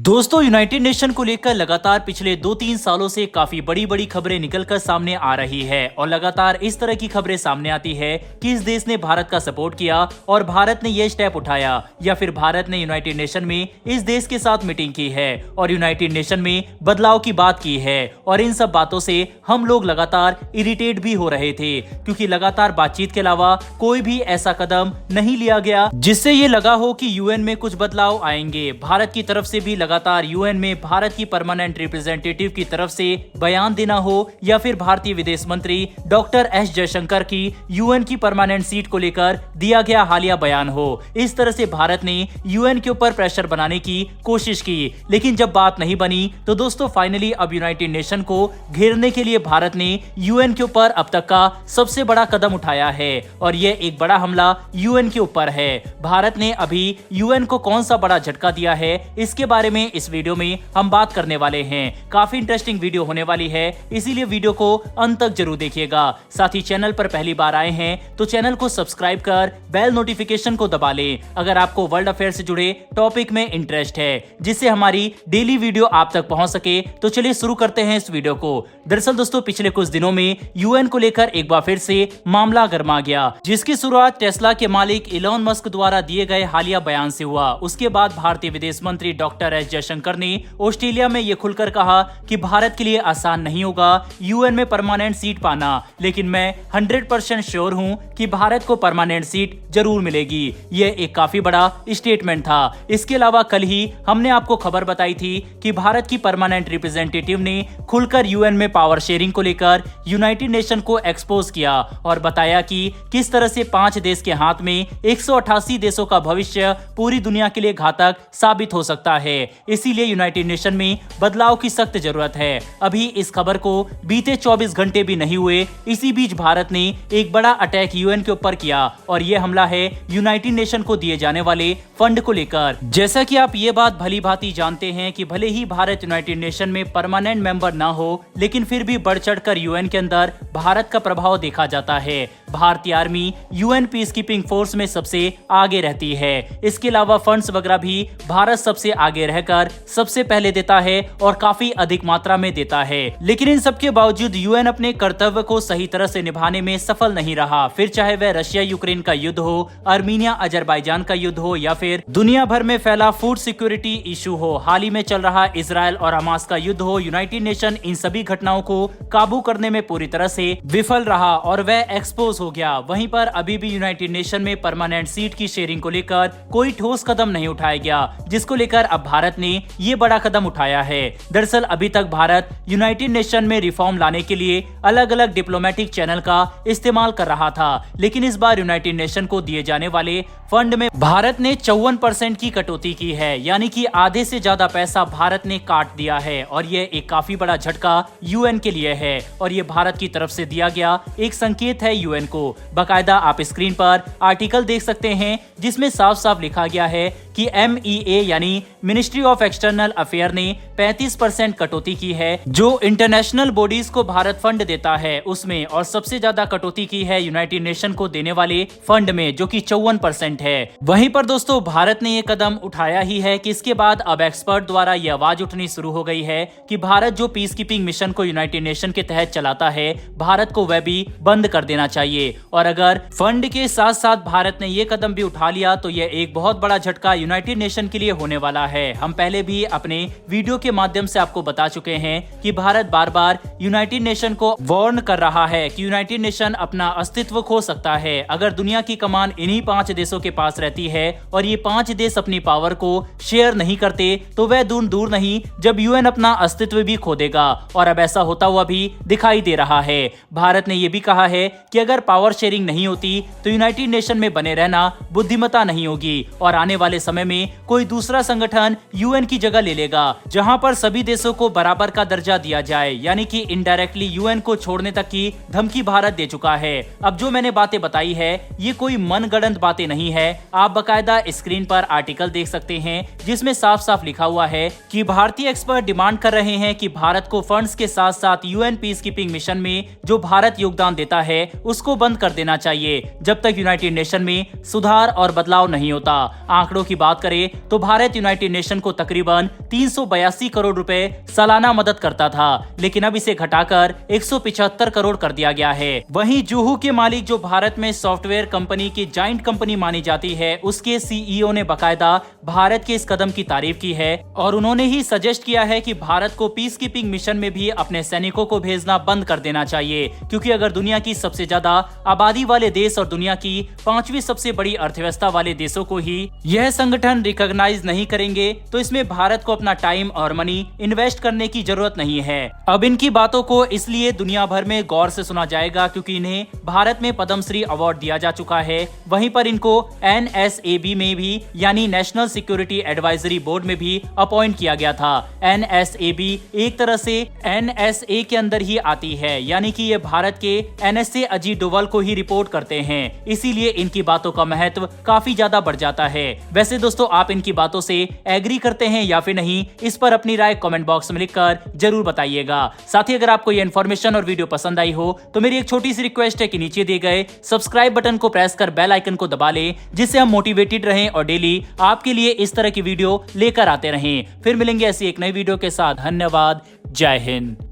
दोस्तों, United nation को लेकर लगातार पिछले 2-3 सालों से काफी बड़ी बड़ी खबरें निकलकर सामने आ रही है और लगातार इस तरह की खबरें सामने आती है कि इस देश ने भारत का सपोर्ट किया और भारत ने यह स्टेप उठाया या फिर भारत ने यूनाइटेड नेशन में इस देश के साथ मीटिंग की है और यूनाइटेड नेशन में बदलाव की बात की है। और इन सब बातों से हम लोग लगातार इरिटेट भी हो रहे थे क्योंकि लगातार बातचीत के अलावा कोई भी ऐसा कदम नहीं लिया गया जिससे ये लगा हो कि यूएन में कुछ बदलाव आएंगे। भारत की तरफ से भी लगातार यूएन में भारत की परमानेंट रिप्रेजेंटेटिव की तरफ से बयान देना हो या फिर भारतीय विदेश मंत्री डॉक्टर एस जयशंकर की यूएन की परमानेंट सीट को लेकर दिया गया हालिया बयान हो, इस तरह से भारत ने यूएन के ऊपर प्रेशर बनाने की कोशिश की। लेकिन जब बात नहीं बनी तो दोस्तों फाइनली अब यूनाइटेड नेशन को घेरने के लिए भारत ने यूएन के ऊपर अब तक का सबसे बड़ा कदम उठाया है और यह एक बड़ा हमला यूएन के ऊपर है। भारत ने अभी यूएन को कौन सा बड़ा झटका दिया है इसके बारे में इस वीडियो में हम बात करने वाले हैं। काफी इंटरेस्टिंग वीडियो होने वाली है, इसीलिए वीडियो को अंत तक जरूर देखिएगा। साथ ही चैनल पर पहली बार आए हैं तो चैनल को सब्सक्राइब कर बेल नोटिफिकेशन को दबा लें अगर आपको वर्ल्ड अफेयर से जुड़े टॉपिक में इंटरेस्ट है, जिससे हमारी डेली वीडियो आप तक पहुंच सके। तो चलिए शुरू करते हैं इस वीडियो को। दरअसल दोस्तों पिछले कुछ दिनों में यूएन को लेकर एक बार फिर से मामला गर्मा गया, जिसकी शुरुआत टेस्ला के मालिक इलॉन मस्क द्वारा दिए गए हालिया बयान से हुआ। उसके बाद भारतीय विदेश मंत्री डॉक्टर एस जयशंकर ने ऑस्ट्रेलिया में यह खुलकर कहा कि भारत के लिए आसान नहीं होगा यूएन में परमानेंट सीट पाना, लेकिन मैं 100% श्योर हूं कि भारत को परमानेंट सीट जरूर मिलेगी। यह एक काफी बड़ा स्टेटमेंट था। इसके अलावा कल ही हमने आपको खबर बताई थी कि भारत की परमानेंट रिप्रेजेंटेटिव ने खुलकर यूएन में पावर शेयरिंग को लेकर यूनाइटेड नेशन को एक्सपोज किया और बताया कि किस तरह से 5 देश के हाथ में 188 देशों का भविष्य पूरी दुनिया के लिए घातक साबित हो सकता है। इसीलिए यूनाइटेड नेशन में बदलाव की सख्त जरूरत है। अभी इस खबर को बीते 24 घंटे भी नहीं हुए, इसी बीच भारत ने एक बड़ा अटैक यूएन के ऊपर किया और यह हमला है यूनाइटेड नेशन को दिए जाने वाले फंड को लेकर। जैसा कि आप ये बात भली भांति जानते हैं कि भले ही भारत यूनाइटेड नेशन में परमानेंट मेंबर ना हो, लेकिन फिर भी बढ़ चढ़कर यूएन के अंदर भारत का प्रभाव देखा जाता है। भारतीय army UN peace keeping force में सबसे आगे रहती है। इसके अलावा फंड्स वगैरह भी भारत सबसे आगे रहकर सबसे पहले देता है और काफी अधिक मात्रा में देता है। लेकिन इन सब के बावजूद यूएन अपने कर्तव्य को सही तरह से निभाने में सफल नहीं रहा। फिर चाहे वह रशिया यूक्रेन का युद्ध हो, आर्मीनिया अजरबैजान का युद्ध हो या फिर दुनिया भर में फैला फूड सिक्योरिटी इशू हो, हाल ही में चल रहा इजराइल और हमास का युद्ध हो, यूनाइटेड नेशन इन सभी घटनाओं को काबू करने में पूरी तरह से विफल रहा और वह एक्सपोज हो गया। वहीं पर अभी भी यूनाइटेड नेशन में परमानेंट सीट की शेयरिंग को लेकर कोई ठोस कदम नहीं उठाया गया, जिसको लेकर अब भारत ने ये बड़ा कदम उठाया है। दरअसल अभी तक भारत यूनाइटेड नेशन में रिफॉर्म लाने के लिए अलग अलग डिप्लोमेटिक चैनल का इस्तेमाल कर रहा था, लेकिन इस बार यूनाइटेड नेशन को दिए जाने वाले फंड में भारत ने 54% की कटौती की है, यानी कि आधे से ज्यादा पैसा भारत ने काट दिया है और यह एक काफी बड़ा झटका यूएन के लिए है और ये भारत की तरफ से दिया गया एक संकेत है यूएन को। बकायदा आप स्क्रीन पर आर्टिकल देख सकते हैं जिसमें साफ साफ लिखा गया है कि MEA यानी मिनिस्ट्री ऑफ एक्सटर्नल अफेयर ने 35% कटौती की है जो इंटरनेशनल बॉडीज को भारत फंड देता है उसमें, और सबसे ज्यादा कटौती की है यूनाइटेड नेशन को देने वाले फंड में जो कि 54% है। वहीं पर दोस्तों भारत ने ये कदम उठाया ही है कि इसके बाद अब एक्सपर्ट द्वारा ये आवाज उठनी शुरू हो गई है कि भारत जो पीस कीपिंग मिशन को यूनाइटेड नेशन के तहत चलाता है, भारत को वह भी बंद कर देना चाहिए। और अगर फंड के साथ साथ भारत ने ये कदम भी उठा लिया तो यह एक बहुत बड़ा झटका यूनाइटेड नेशन के लिए होने वाला है। हम पहले भी अपने वीडियो के माध्यम से आपको बता चुके हैं कि भारत बार बार यूनाइटेड नेशन को वार्न कर रहा है कि यूनाइटेड नेशन अपना अस्तित्व खो सकता है अगर दुनिया की कमान इन्हीं 5 देशों के पास रहती है और ये 5 देश अपनी पावर को शेयर नहीं करते तो वह दूर नहीं जब यूएन अपना अस्तित्व भी खो देगा, और अब ऐसा होता हुआ भी दिखाई दे रहा है। भारत ने यह भी कहा है कि अगर पावर शेयरिंग नहीं होती तो यूनाइटेड नेशन में बने रहना बुद्धिमत्ता नहीं होगी और आने वाले समय में कोई दूसरा संगठन यूएन की जगह ले लेगा जहां पर सभी देशों को बराबर का दर्जा दिया जाए, यानी कि इनडायरेक्टली यूएन को छोड़ने तक की धमकी भारत दे चुका है। अब जो मैंने बातें बताई है ये कोई मनगढ़ंत बातें नहीं है। आप बकायदा स्क्रीन पर आर्टिकल देख सकते हैं जिसमें साफ साफ लिखा हुआ है कि भारतीय एक्सपर्ट डिमांड कर रहे हैं कि भारत को फंड्स के साथ साथ यूएन पीस कीपिंग मिशन में जो भारत योगदान देता है उसको बंद कर देना चाहिए जब तक यूनाइटेड नेशन में सुधार और बदलाव नहीं होता। आंकड़ों की बात करें तो भारत यूनाइटेड नेशन को तकरीबन 382 करोड़ रुपए सालाना मदद करता था, लेकिन अब इसे घटाकर 175 करोड़ कर दिया गया है। वहीं जुहू के मालिक, जो भारत में सॉफ्टवेयर कंपनी की जाइंट कंपनी मानी जाती है, उसके सीईओ ने बकायदा भारत के इस कदम की तारीफ की है और उन्होंने ही सजेस्ट किया है कि भारत को पीस कीपिंग मिशन में भी अपने सैनिकों को भेजना बंद कर देना चाहिए, क्योंकि अगर दुनिया की सबसे ज्यादा आबादी वाले देश और दुनिया की 5वीं सबसे बड़ी अर्थव्यवस्था वाले देशों को ही यह संगठन रिकॉग्नाइज नहीं करेंगे, तो इसमें भारत को अपना टाइम और मनी इन्वेस्ट करने की जरूरत नहीं है। अब इनकी बातों को इसलिए दुनिया भर में गौर से सुना जाएगा क्योंकि इन्हें भारत में पद्मश्री अवार्ड दिया जा चुका है। वहीं पर इनको NSAB में भी, यानी नेशनल सिक्योरिटी एडवाइजरी बोर्ड में भी अपॉइंट किया गया था। NSAB एक तरह से NSA के अंदर ही आती है, यानी कि ये भारत के NSA अजीत डोभाल को ही रिपोर्ट करते हैं, इसीलिए इनकी बातों का महत्व काफी ज्यादा बढ़ जाता है। वैसे दोस्तों, आप इनकी बातों से एग्री करते हैं या फिर नहीं, इस पर अपनी राय कमेंट बॉक्स में लिखकर जरूर बताइएगा। साथ ही अगर आपको ये इन्फॉर्मेशन और वीडियो पसंद आई हो तो मेरी एक छोटी सी रिक्वेस्ट है कि नीचे दिए गए सब्सक्राइब बटन को प्रेस कर बेल आइकन को दबा लें, जिससे हम मोटिवेटेड रहें और डेली आपके लिए इस तरह की वीडियो लेकर आते रहें। फिर मिलेंगे ऐसी एक नई वीडियो के साथ। धन्यवाद। जय हिंद।